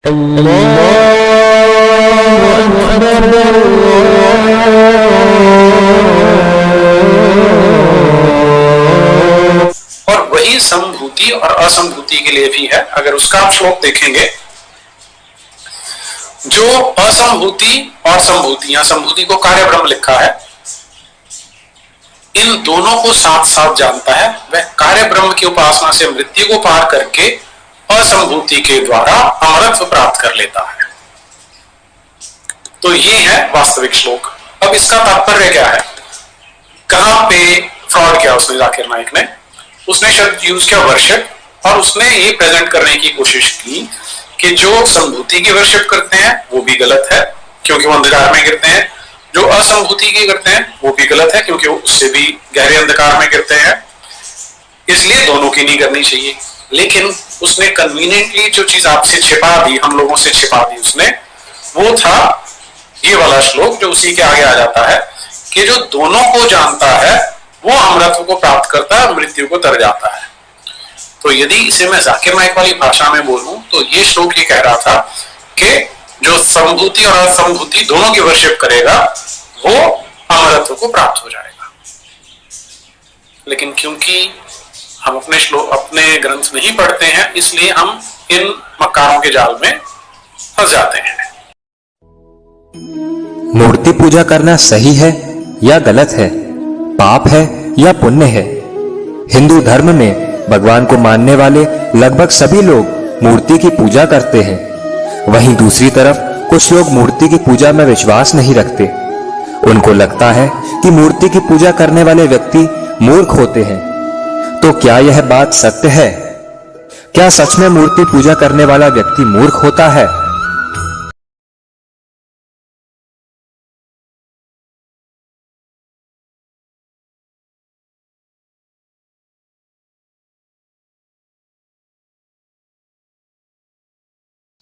और वही समभूति और असंभूति के लिए भी है। अगर उसका आप श्लोक देखेंगे, जो असंभूति और संभूति, यहां संभूति को कार्य ब्रह्म लिखा है, इन दोनों को साथ साथ जानता है, वह कार्य ब्रह्म की उपासना से मृत्यु को पार करके असंभूति के द्वारा अमरत्व प्राप्त कर लेता है। तो ये है वास्तविक श्लोक। अब इसका तात्पर्य क्या है? कहां पे फ्रॉड किया उसने, जाकिर नाइक ने? उसने शब्द यूज किया वर्शिप, और उसने ये प्रेजेंट करने की कोशिश की कि जो संभूति की वर्शिप करते हैं वो भी गलत है क्योंकि वो अंधकार में गिरते हैं, जो असंभूति की करते हैं वो भी गलत है क्योंकि वो उससे भी गहरे अंधकार में गिरते हैं, इसलिए दोनों की नहीं करनी चाहिए। लेकिन उसने कन्वीनियंटली जो चीज आपसे छिपा दी, हम लोगों से छिपा दी उसने, वो था ये वाला श्लोक जो उसी के आगे आ जाता है कि जो दोनों को जानता है वो अमरत्व को प्राप्त करता है, मृत्यु को तर जाता है। तो यदि इसे मैं जाकिर नाइक वाली भाषा में बोलूं तो ये श्लोक ये कह रहा था कि जो संभूति और असंभूति दोनों की वर्शिप करेगा वो अमरत्व को प्राप्त हो जाएगा। लेकिन क्योंकि हम अपने ग्रंथ नहीं पढ़ते हैं, इसलिए हम इन मक्कारों के जाल में फंस जाते हैं। मूर्ति पूजा करना सही है या गलत है, पाप है या पुण्य है? हिंदू धर्म में भगवान को मानने वाले लगभग सभी लोग मूर्ति की पूजा करते हैं। वहीं दूसरी तरफ कुछ लोग मूर्ति की पूजा में विश्वास नहीं रखते। उनको लगता है कि मूर्ति की पूजा करने वाले व्यक्ति मूर्ख होते हैं। तो क्या यह बात सत्य है? क्या सच में मूर्ति पूजा करने वाला व्यक्ति मूर्ख होता है?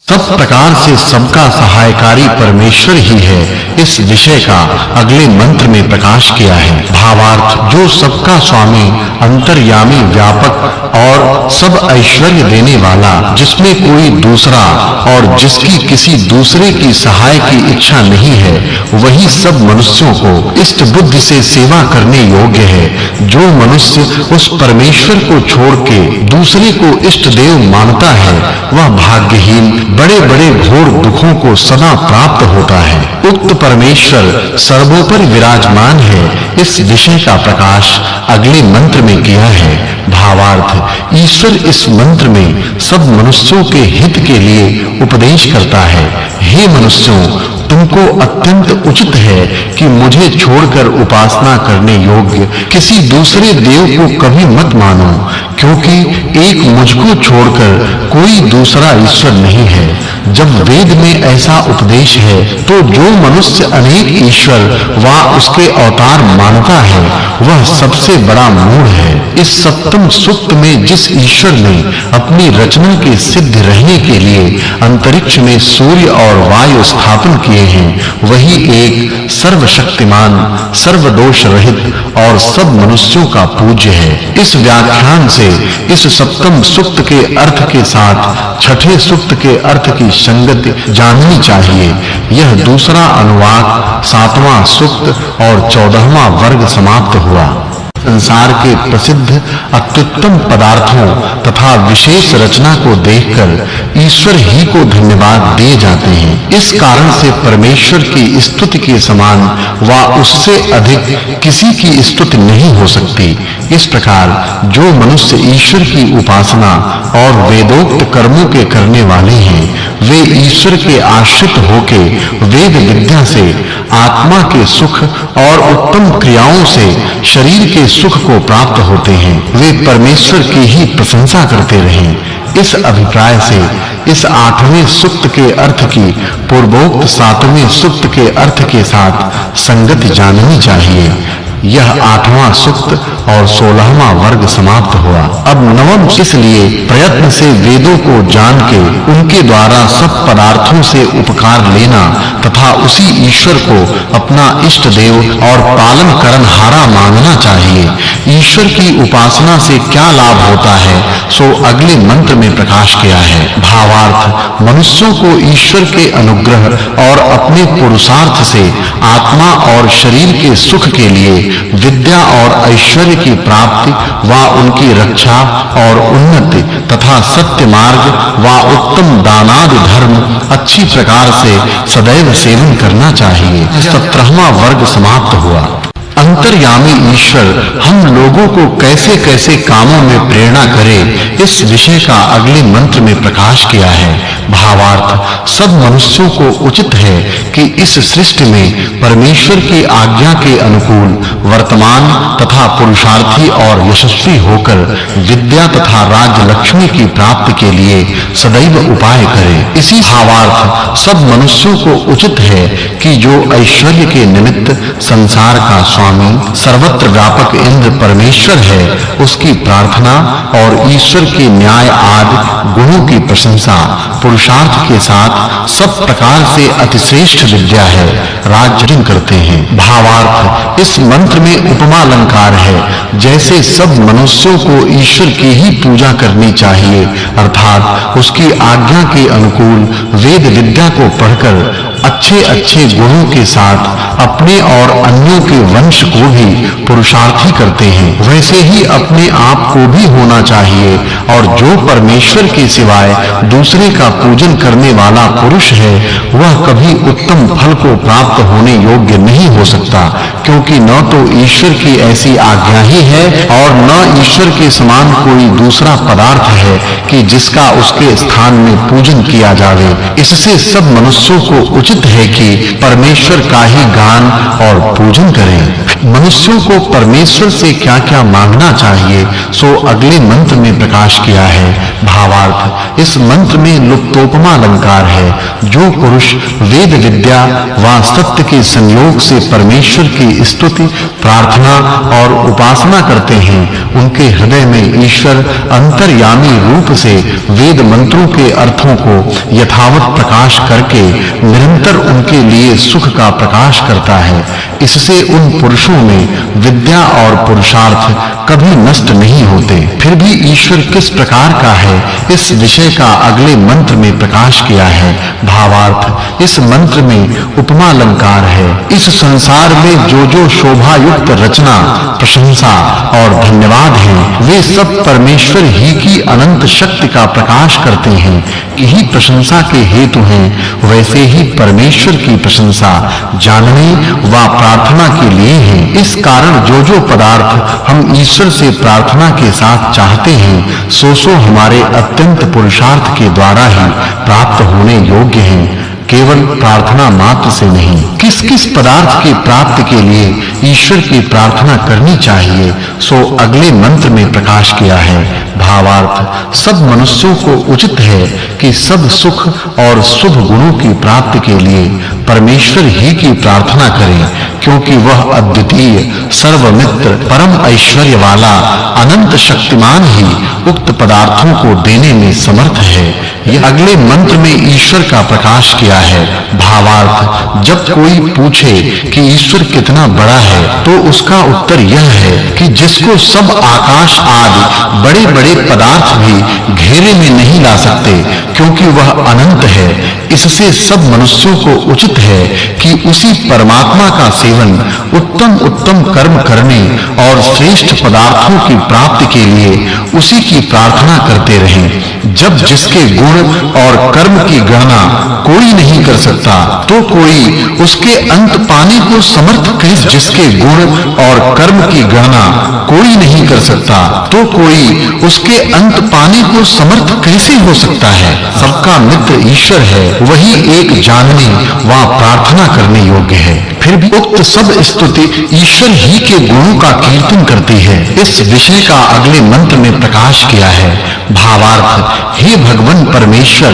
सब प्रकार से सबका सहायकारी परमेश्वर ही है, इस विषय का अगले मंत्र में प्रकाश किया है। भावार्थ, जो सबका स्वामी, अंतर्यामी, व्यापक और सब ऐश्वर्य देने वाला, जिसमें कोई दूसरा और जिसकी किसी दूसरे की सहाय की इच्छा नहीं है, वही सब मनुष्यों को इष्ट बुद्धि से सेवा करने योग्य है। जो मनुष्य उस परमेश्वर को छोड़ के दूसरे को इष्ट देव मानता है, वह भाग्यहीन बड़े-बड़े घोर दुखों को सदा प्राप्त होता है। उक्त परमेश्वर सर्वोपरि विराजमान है, इस विषय का प्रकाश अगले मंत्र में किया है। भावार्थ, ईश्वर इस मंत्र में सब मनुष्यों के हित के लिए उपदेश करता है। हे मनुष्यों, तुमको अत्यंत उचित है कि मुझे छोड़कर उपासना करने योग्य किसी दूसरे देव को कभी मत मानो, क्योंकि एक मुझको छोड़कर कोई दूसरा ईश्वर नहीं है। जब वेद में ऐसा उपदेश है, तो जो मनुष्य अनेक ईश्वर व उसके अवतार मानता है, वह सबसे बड़ा मूढ़ है। इस सप्तम सूक्त में जिस ईश्वर ने अपनी रचना के सिद्ध रहने के लिए अंतरिक्ष में सूर्य और वायु स्थापन किए हैं, वही एक सर्वशक्तिमान, सर्वदोष रहित और सब मनुष्यों का पूज्य है। इस व्याख्यान से इस सप्तम सूक्त के अर्थ के साथ छठे सूक्त के अर्थ की संगति जाननी चाहिए। यह दूसरा अनुवाद 7वां सूक्त और 14वां वर्ग समाप्त हुआ। संसार के प्रसिद्ध अत्युत्तम पदार्थों तथा विशेष रचना को देखकर ईश्वर ही को धन्यवाद दिए जाते हैं। इस कारण से परमेश्वर की स्तुति के समान व उससे अधिक किसी की स्तुति नहीं हो सकती। इस प्रकार जो मनुष्य ईश्वर की उपासना और वेदोक्त कर्मों के करने वाले हैं, वे ईश्वर के आश्रित होके वेद विद्या से आत्मा के सुख और उत्तम क्रियाओं से शरीर के सुख को प्राप्त होते हैं। वे परमेश्वर की ही प्रशंसा करते रहें। इस अभिप्राय से इस 8वें सूक्त के अर्थ की पूर्वोक्त 7वें सूक्त के अर्थ के साथ संगति जाननी चाहिए। यह 8वां सूक्त और 16वां वर्ग समाप्त हुआ। अब 9वां, इसलिए प्रयत्न से वेदों को जान के उनके द्वारा सब पदार्थों से उपकार लेना तथा उसी ईश्वर को अपना इष्ट देव और पालन करनहारा मानना चाहिए। ईश्वर की उपासना से क्या लाभ होता है सो अगले मंत्र में प्रकाश किया है। भावार्थ, मनुष्यों को ईश्वर के अनुग्रह और अपने पुरुषार्थ से आत्मा और शरीर के सुख के लिए विद्या और ऐश्वर्य की प्राप्ति व उनकी रक्षा और उन्नति तथा सत्य मार्ग व उत्तम दानादि धर्म अच्छी प्रकार से सदैव सेवन करना चाहिए। 17वां वर्ग समाप्त हुआ। अंतर्यामी ईश्वर हम लोगों को कैसे-कैसे कामों में प्रेरणा करे, इस विषय का अगले मंत्र में प्रकाश किया है। भावार्थ, सब मनुष्यों को उचित है कि इस सृष्टि में परमेश्वर की आज्ञा के अनुकूल वर्तमान तथा पुरुषार्थी और यशस्वी होकर विद्या तथा राज्य लक्ष्मी की प्राप्ति के लिए सदैव उपाय करें। इसी भावार्थ, सब मनुष्यों को उचित है कि जो ऐश्वर्य के निमित्त संसार का स्वामी सर्वत्र व्यापक इंद्र परमेश्वर है, उसकी प्रार्थना और ईश्वर के न्याय आदि गुणों की प्रशंसा पुरुषार्थ के साथ सब प्रकार से अतिश्रेष्ठ विद्या है, राज्य करते हैं। भावार्थ, इस मंत्र में उपमा अलंकार है। जैसे सब मनुष्यों को ईश्वर की ही पूजा करनी चाहिए, अर्थात उसकी आज्ञा के अनुकूल वेद विद्या को पढ़कर अच्छे-अच्छे गुणों के साथ अपने और अन्यों के वंश को भी पुरुषार्थी करते हैं, वैसे ही अपने आप को भी होना चाहिए। और जो परमेश्वर के सिवाय दूसरे का पूजन करने वाला पुरुष है, वह कभी उत्तम फल को प्राप्त होने योग्य नहीं हो सकता, क्योंकि न तो ईश्वर की ऐसी आज्ञा ही है और न ईश्वर के समान कोई दूसरा पदार्थ है कि जिसका उसके स्थान में पूजन किया जावे। इससे सब मनुष्यों को उचित है कि परमेश्वर का ही गान और पूजन करें। मनुष्यों को परमेश्वर से क्या-क्या मांगना चाहिए सो अगले मंत्र में प्रकाश किया है। भावार्थ, इस मंत्र में लुप्तोपमा अलंकार है। जो पुरुष वेद विद्या व सत्य के संयोग से परमेश्वर की स्तुति, प्रार्थना और उपासना करते हैं, उनके हृदय में ईश्वर अंतर्यामी रूप से वेद मंत्रों के अर्थों को यथावत प्रकाश करके निरंतर उनके लिए सुख का प्रकाश करता है। इससे उन पुरुषों में विद्या और पुरुषार्थ कभी नष्ट नहीं होते। फिर भी ईश्वर किस प्रकार का है, इस विषय का अगले मंत्र में प्रकाश किया है। भावार्थ, इस मंत्र में उपमा अलंकार है। इस संसार में जो शोभा युक्त रचना, प्रशंसा और धन्यवाद हैं, वे सब परमेश्वर ही की अनंत शक्ति का प्रकाश करते हैं। यही प्रशंसा के हेतु हैं, वैसे ही परमेश्वर की प्रशंसा जानने व प्रार्थना के लिए है। इस कारण जो पदार्थ हम ईश्वर से प्रार्थना के साथ चाहते हैं, सो हमारे अत्यंत पुरुषार्थ के द्वारा ही प्राप्त होने योग्य हैं, केवल प्रार्थना मात्र से नहीं। किस पदार्थ की प्राप्ति के लिए ईश्वर की प्रार्थना करनी चाहिए सो अगले मंत्र में प्रकाश किया है। भावार्थ, सब मनुष्यों को उचित है कि सब सुख और शुभ गुणों की प्राप्ति के लिए परमेश्वर ही की प्रार्थना करें, क्योंकि वह अद्वितीय, सर्वमित्र, परम ऐश्वर्य वाला, अनंत शक्तिमान ही उक्त पदार्थों को देने में समर्थ है। यह अगले मंत्र में ईश्वर का प्रकाश किया है। भावार्थ, जब कोई पूछे कि ईश्वर कितना बड़ा है, तो उसका उत्तर यह है कि जिसको सब आकाश आदि बड़े-बड़े पदार्थ भी घेरे में नहीं ला सकते, क्योंकि वह अनंत है। इससे सब मनुष्यों को उचित है कि उसी परमात्मा का सेवन उत्तम कर्म करने और श्रेष्ठ पदार्थों की प्राप्ति के लिए उसी की प्रार्थना करते रहें। जब जिसके गुण और कर्म की गणना कोई नहीं कर सकता, तो कोई उसके अंत पाने को समर्थ कैसे? जिसके गुण और कर्म की गणना कोई नहीं कर सकता, तो कोई उसके अंत पाने को समर्थ कैसे हो सकता है? सबका मित्र ईश्वर है, वही एक जानने व प्रार्थना करने योग्य है। फिर भी उक्त सब स्तुति ईश्वर ही के गुणों का कीर्तन करती है। इस विषय का अगले मंत्र में प्रकाश किया है। भावार्थ, हे भगवान परमेश्वर,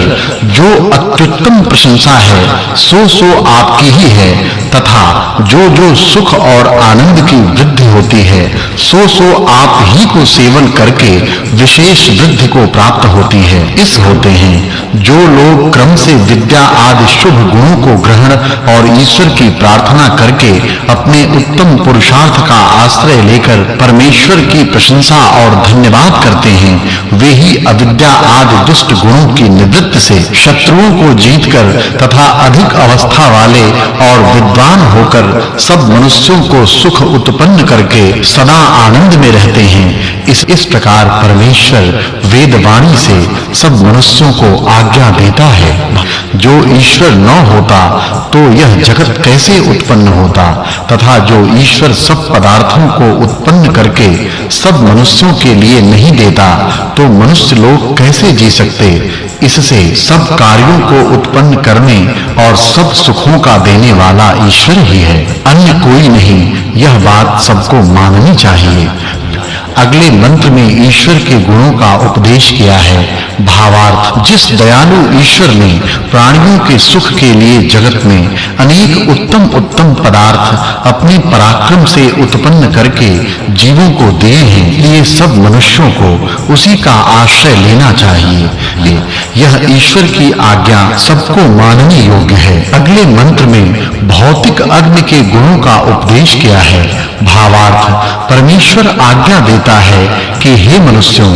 जो अत्युत्तम प्रशंसा है सो आपकी ही है, तथा जो सुख और आनंद की वृद्धि होती है सो आप ही को सेवन करके विशेष वृद्धि को प्राप्त होती है। इस होते हैं जो लोग क्रम से विद्या आदि शुभ गुणों को ग्रहण और ईश्वर की प्रार्थना करके अपने उत्तम पुरुषार्थ का आश्रय लेकर परमेश्वर की प्रशंसा और धन्यवाद करते हैं, वे ही अविद्या आदि दुष्ट गुणों की निवृत्ति से शत्रुओं को जीतकर तथा अधिक अवस्था वाले और विद्वान होकर सब मनुष्यों को सुख उत्पन्न करके सदा आनंद में रहते हैं। इस प्रकार परमेश्वर वेदवाणी से सब मनुष्यों को आज्ञा देता है। जो ईश्वर न होता तो यह जगत कैसे उत्पन्न होता, तथा जो ईश्वर सब पदार्थों को उत्पन्न करके सब मनुष्यों के लिए नहीं देता तो मनुष्य लोग कैसे जी सकते। इससे सब कार्यों को उत्पन्न करने और सब सुखों का देने वाला ईश्वर ही है, अन्य कोई नहीं। यह बात सबको माननी चाहिए। अगले मंत्र में ईश्वर के गुणों का उपदेश किया है। भावार्थ, जिस दयालु ईश्वर ने प्राणियों के सुख के लिए जगत में अनेक उत्तम पदार्थ अपने पराक्रम से उत्पन्न करके जीवों को दिए हैं, ये सब मनुष्यों को उसी का आश्रय लेना चाहिए। यह ईश्वर की आज्ञा सबको मानने योग्य है। अगले मंत्र में भौतिक अग्नि के गुणों का उपदेश किया है। भावार्थ, परमेश्वर आज्ञा देता है कि हे मनुष्यों,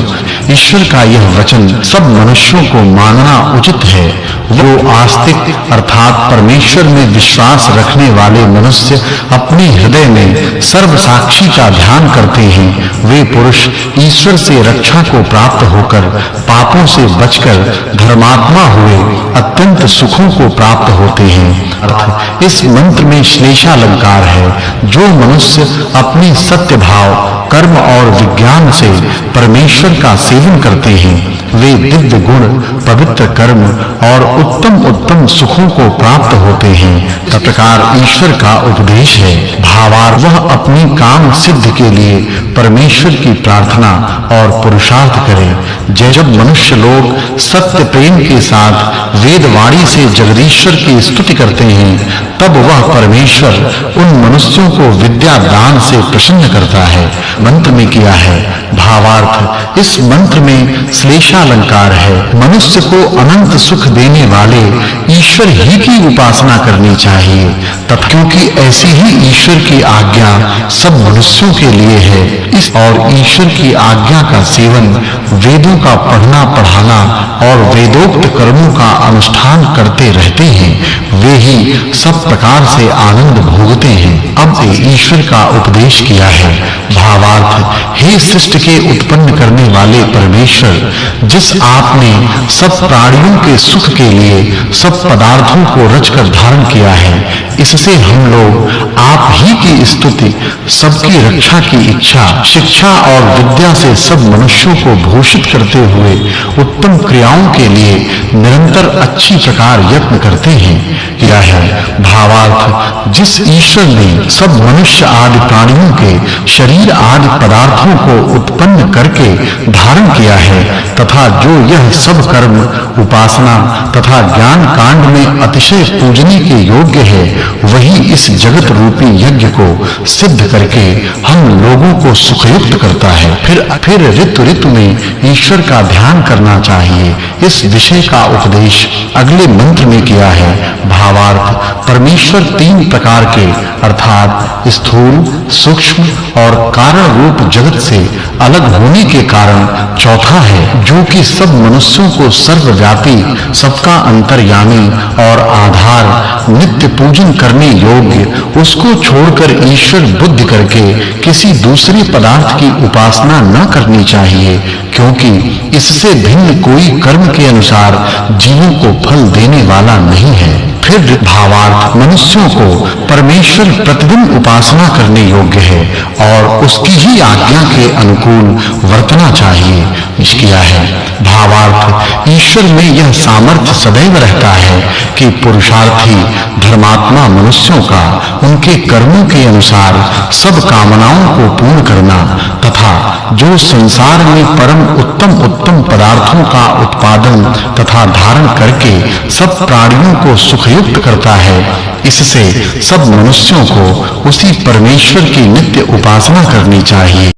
ईश्वर का यह वचन सब मनुष्यों को मानना उचित है। वो आस्तिक अर्थात परमेश्वर में विश्वास रखने वाले मनुष्य अपने हृदय में सर्व साक्षी का ध्यान करते हैं। वे पुरुष ईश्वर से रक्षा को प्राप्त होकर पापों से बचकर धर्मात्मा हुए अत्यंत सुखों को प्राप्त होते हैं। इस मंत्र में श्लेषालंकार है। जो मनुष्य अपने सत्य भाव, कर्म और विज्ञान से परमेश्वर का सेवन करते हैं, वे दिव्य गुण, पवित्र कर्म और उत्तम सुखों को प्राप्त होते हैं। इस प्रकार ईश्वर का उपदेश है। भावार्थ, वह अपनी काम सिद्ध के लिए परमेश्वर की प्रार्थना और पुरुषार्थ करें। जब मनुष्य लोग सत्य प्रेम के साथ वेदवाणी से जगदीश्वर की स्तुति करते हैं, तब वह परमेश्वर उन मनुष्यों को विद्या दान से प्रसन्न करता है। मंत्र में किया है। भावार्थ, इस मंत्र में श्लेषालंकार है। मनुष्य को अनंत सुख देने वाले ईश्वर ही की उपासना करनी चाहिए, तब क्योंकि ऐसी ही ईश्वर की आज्ञा सब मनुष्यों के लिए है। इस और ईश्वर की आज्ञा का सेवन, वेदों का पढ़ना पढ़ाना और वेदोक्त कर्मों का अनुष्ठान करते रहते हैं, वे ही सब प्रकार से आनंद भोगते हैं। अब ईश्वर का उपदेश किया है। भावार्थ, हे सृष्टि के उत्पन्न करने वाले परमेश्वर, जिस आपने सब प्राणियों के सुख के लिए सब पदार्थों को रचकर धारण किया है, इससे हम लोग आप ही की स्तुति, सबकी रक्षा की इच्छा, शिक्षा और विद्या से सब मनुष्यों को भूषित करते हुए उत्तम क्रियाओं के लिए निरंतर अच्छी प्रकार यत्न करते हैं। किया है। भावार्थ, जिस ईश्वर ने सब मनुष्य आदि प्राणियों के शरीर आदि पदार्थों को उत्पन्न करके धारण किया है, तथा जो यह सब कर्म, उपासना तथा ज्ञान कांड में अतिशय पूजने के योग्य है, वही इस जगत रूपी यज्ञ को सिद्ध करके हम लोगों को सुखयुक्त करता है। फिर ऋतु में ईश्वर का ध्यान करना चाहिए। इस विषय का उपदेश अगले मंत्र में किया है। भावार्थ, परमेश्वर तीन प्रकार के अर्थात स्थूल, सूक्ष्म और कारण रूप जगत से अलग होने के कारण चौथा है, जो कि सब मनुष्यों को सर्वव्यापी, सबका अंतर्यामी और आधार, नित्य पूजन करने योग्य, उसको छोड़कर ईश्वर बुद्धि करके किसी दूसरे पदार्थ की उपासना न करनी चाहिए, क्योंकि इससे भिन्न कोई कर्म के अनुसार जीवों को फल देने वाला नहीं है। फिर भावार्थ मनुष्यों को परमेश्वर प्रतिदिन उपासना करने योग्य है और उसकी ही आज्ञा के अनुकूल वर्तना चाहिए। किया है भावार्थ ईश्वर में यह सामर्थ्य सदैव रहता है कि पुरुषार्थी धर्मात्मा मनुष्यों का उनके कर्मों के अनुसार सब कामनाओं को पूर्ण करना तथा जो संसार में परम उत्तम पदार्थों का उत्पादन तथा धारण करके सब प्राणियों को सुखयुक्त करता है, इससे सब मनुष्यों को उसी परमेश्वर की नित्य उपासना करनी चाहिए।